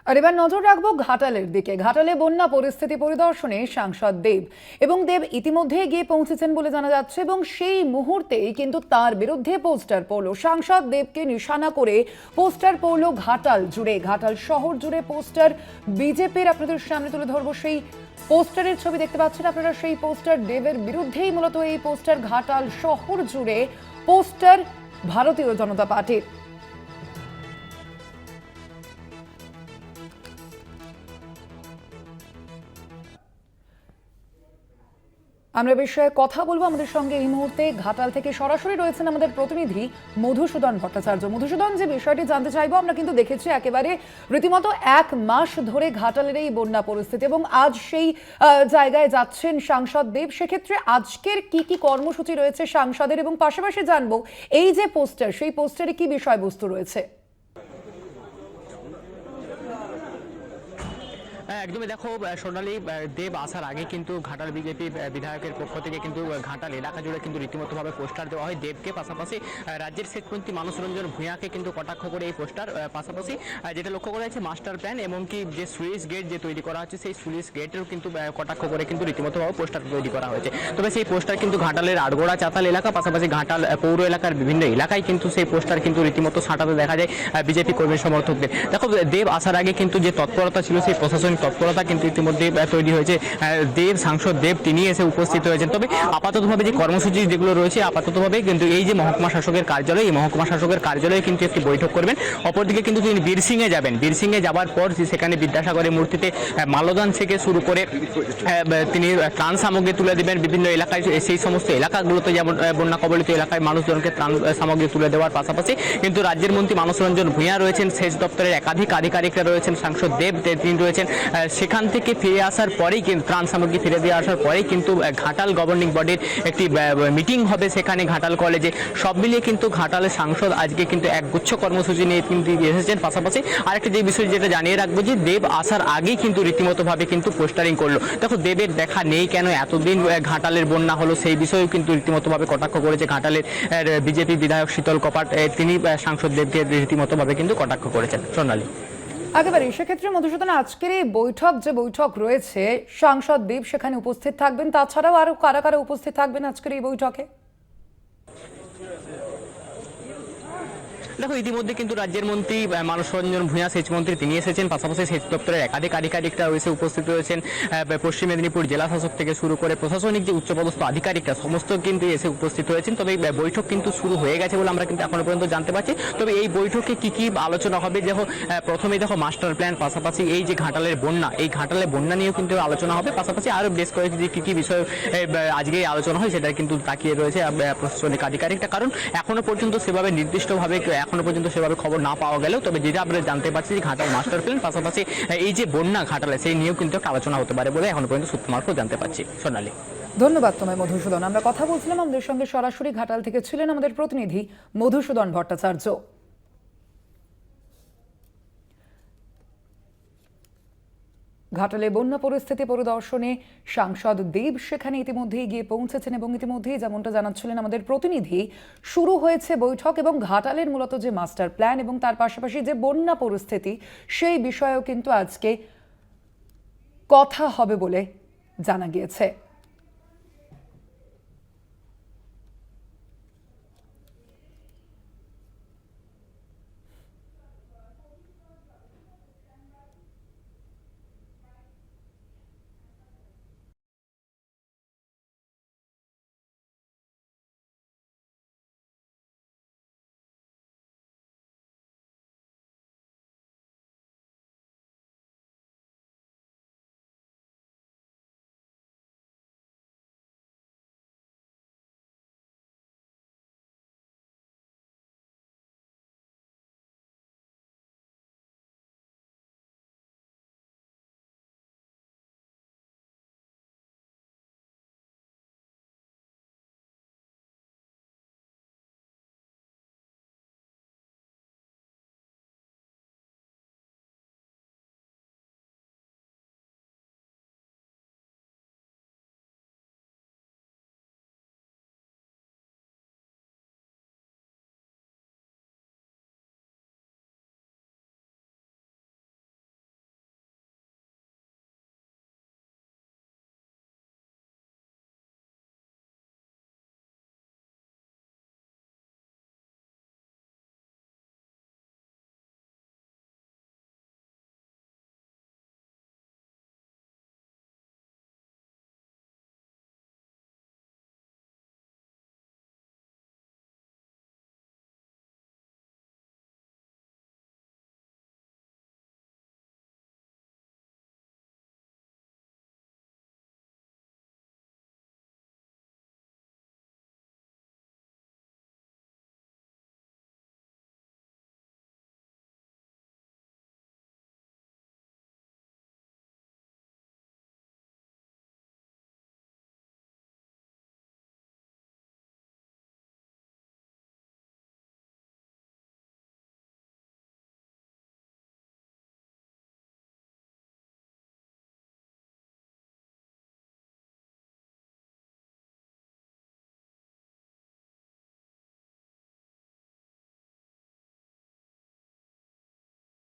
আর এবার নজর রাখবো ঘাটালের দিকে। ঘাটালে বন্যা পরিস্থিতি পরিদর্শনে সাংসদ দেব এবং দেব ইতিমধ্যে গিয়ে পৌঁছেছেন বলে জানা যাচ্ছে এবং সেই মুহূর্তেই কিন্তু তার বিরুদ্ধে পোস্টার পড়লো। সাংসদ দেবকে নিশানা করে পোস্টার পড়লো ঘাটাল জুড়ে, ঘাটাল শহর জুড়ে পোস্টার বিজেপির। আপনাদের সামনে তুলে ধরবো সেই পোস্টারের ছবি, দেখতে পাচ্ছেন আপনারা সেই পোস্টার। দেবের বিরুদ্ধেই মূলত এই পোস্টার, ঘাটাল শহর জুড়ে পোস্টার ভারতীয় জনতা পার্টির। আমরা বিষয়ে কথা বলবো। আমাদের সঙ্গে এই মুহূর্তে ঘাটাল থেকে সরাসরি রয়েছেন আমাদের প্রতিনিধি মধুসূদন ভট্টাচার্য। মধুসূদন, যে বিষয়টি জানতে চাইবো, আমরা কিন্তু দেখেছি একেবারে রীতিমতো 1 মাস ধরে ঘাটালের এই বন্যা পরিস্থিতি এবং আজ সেই জায়গায় যাচ্ছেন সাংসদ দেব। সেক্ষেত্রে আজকের কি কি কর্মসূচি রয়েছে সাংসদের, এবং পাশাপাশি জানবো এই যে পোস্টার, সেই পোস্টারে কি বিষয়বস্তু রয়েছে? একদমই দেখো সোনালী, দেব আসার আগে কিন্তু ঘাটাল বিজেপি বিধায়কের পক্ষ থেকে কিন্তু ঘাটাল এলাকা জুড়ে কিন্তু রীতিমতোভাবে পোস্টার দেওয়া হয় দেবকে। পাশাপাশি রাজ্যের সেচমন্ত্রী মানস রঞ্জন ভূঁইয়াকে কিন্তু কটাক্ষ করে এই পোস্টার, পাশাপাশি যেটা লক্ষ্য করা যাচ্ছে মাস্টার প্ল্যান এমনকি যে সুইচ গেট যে তৈরি করা হচ্ছে, সেই সুইচ গেটেরও কিন্তু কটাক্ষ করে কিন্তু রীতিমতোভাবে পোস্টার তৈরি করা হয়েছে। তবে সেই পোস্টার কিন্তু ঘাটালের আড়গোড়া চাতাল এলাকা, পাশাপাশি ঘাটাল পৌর এলাকার বিভিন্ন এলাকায় কিন্তু সেই পোস্টার কিন্তু রীতিমতো সাঁটাতে দেখা যায় বিজেপি কর্মী সমর্থকদের। দেখো, দেব আসার আগে কিন্তু যে তৎপরতা ছিল, সেই প্রশাসনিক তৎপরতা কিন্তু ইতিমধ্যে তৈরি হয়েছে। দেব, সাংসদ দেব তিনি এসে উপস্থিত হয়েছেন। তবে আপাততভাবে যে কর্মসূচি যেগুলো রয়েছে, আপাততভাবে কিন্তু এই যে মহকুমা শাসকের কার্যালয়, এই মহকুমা শাসকের কার্যালয়ে কিন্তু একটি বৈঠক করবেন। অপরদিকে কিন্তু তিনি বীরসিংহে যাবেন। বীরসিংহে যাওয়ার পর সেখানে বিদ্যাসাগরের মূর্তিতে মাল্যদান থেকে শুরু করে তিনি ত্রাণ সামগ্রী তুলে দেবেন বিভিন্ন এলাকায়। সেই সমস্ত এলাকাগুলোতে, যেমন বন্যা কবলিত এলাকায় মানুষজনকে ত্রাণ সামগ্রী তুলে দেওয়ার পাশাপাশি কিন্তু রাজ্যের মন্ত্রী মানস রঞ্জন ভূঁইয়া রয়েছেন, সেচ দপ্তরের একাধিক আধিকারিকরা রয়েছেন, সাংসদ দেব তিনি রয়েছেন। সেখান থেকে ফিরে আসার পরেই কিন্তু ত্রাণ সামগ্রী ফিরে দিয়ে আসার পরেই কিন্তু ঘাটাল গভর্নিং বডির একটি মিটিং হবে সেখানে ঘাটাল কলেজে। সব মিলিয়ে কিন্তু ঘাটালের সাংসদ আজকে কিন্তু একগুচ্ছ কর্মসূচি নিয়ে কিন্তু এসেছেন। পাশাপাশি আরেকটি যে বিষয় যেটা জানিয়ে রাখবো, যে দেব আসার আগেই কিন্তু রীতিমতোভাবে কিন্তু পোস্টারিং করলো। দেখো, দেবের দেখা নেই কেন, এতদিন ঘাটালের বন্যা হলো, সেই বিষয়েও কিন্তু রীতিমতোভাবে কটাক্ষ করেছে ঘাটালের বিজেপি বিধায়ক শীতল কপাট। তিনি সাংসদ দেবকে রীতিমতোভাবে কিন্তু কটাক্ষ করেছেন। সোনালী, একেবারে সেক্ষেত্রে মধুসূদন, আজকের এই বৈঠক, যে বৈঠক রয়েছে, সাংসদ দেব সেখানে উপস্থিত থাকবেন, তাছাড়াও আরো কারা কারা উপস্থিত থাকবেন আজকের এই বৈঠকে? দেখো, ইতিমধ্যে কিন্তু রাজ্যের মন্ত্রী মানস রঞ্জন ভূঁইয়া সেচমন্ত্রী তিনি এসেছেন, পাশাপাশি সেচ দপ্তরের একাধিক আধিকারিকরা রয়েছে, উপস্থিত রয়েছেন। পশ্চিম মেদিনীপুর জেলা শাসক থেকে শুরু করে প্রশাসনিক যে উচ্চপদস্থ আধিকারিকরা সমস্ত কিন্তু এসে উপস্থিত হয়েছেন। তবে বৈঠক কিন্তু শুরু হয়ে গেছে বলে আমরা কিন্তু এখনো পর্যন্ত জানতে পারছি। তবে এই বৈঠকে কি কি আলোচনা হবে, দেখো প্রথমেই দেখো মাস্টার প্ল্যান, পাশাপাশি এই যে ঘাটালের বন্যা, এই ঘাটালের বন্যা নিয়েও কিন্তু আলোচনা হবে। পাশাপাশি আরও বেশ কয়েকটি যে কি কি বিষয় আজকে আলোচনা হয় সেটা কিন্তু তাকিয়ে রয়েছে প্রশাসনিক আধিকারিকটা। কারণ এখনো পর্যন্ত সেভাবে নির্দিষ্টভাবে এখনো পর্যন্ত সেভাবে খবর না পাওয়া গেলেও, তবে যেটা আমরা জানতে পারছি যে ঘাটাল মাস্টার প্ল্যান, পাশাপাশি এই যে বন্যা ঘাটালে, সেই নিয়েও কিন্তু একটা আলোচনা হতে পারে বলে এখনো পর্যন্ত সূত্র মারফত জানতে পারছি। সোনালী, ধন্যবাদ তোমায় মধুসূদন। আমরা কথা বলছিলাম, আমাদের সঙ্গে সরাসরি ঘাটাল থেকে ছিলেন আমাদের প্রতিনিধি মধুসূদন ভট্টাচার্য। ঘাটালে বন্যা পরিস্থিতি পরিদর্শনে সাংসদ দেব সেখানে ইতিমধ্যেই গিয়ে পৌঁছেছেন এবং ইতিমধ্যেই যেমনটা জানাচ্ছিলেন আমাদের প্রতিনিধি, শুরু হয়েছে বৈঠক এবং ঘাটালের মূলত যে মাস্টার প্ল্যান এবং তার পাশাপাশি যে বন্যা পরিস্থিতি, সেই বিষয়েও কিন্তু আজকে কথা হবে বলে জানা গিয়েছে।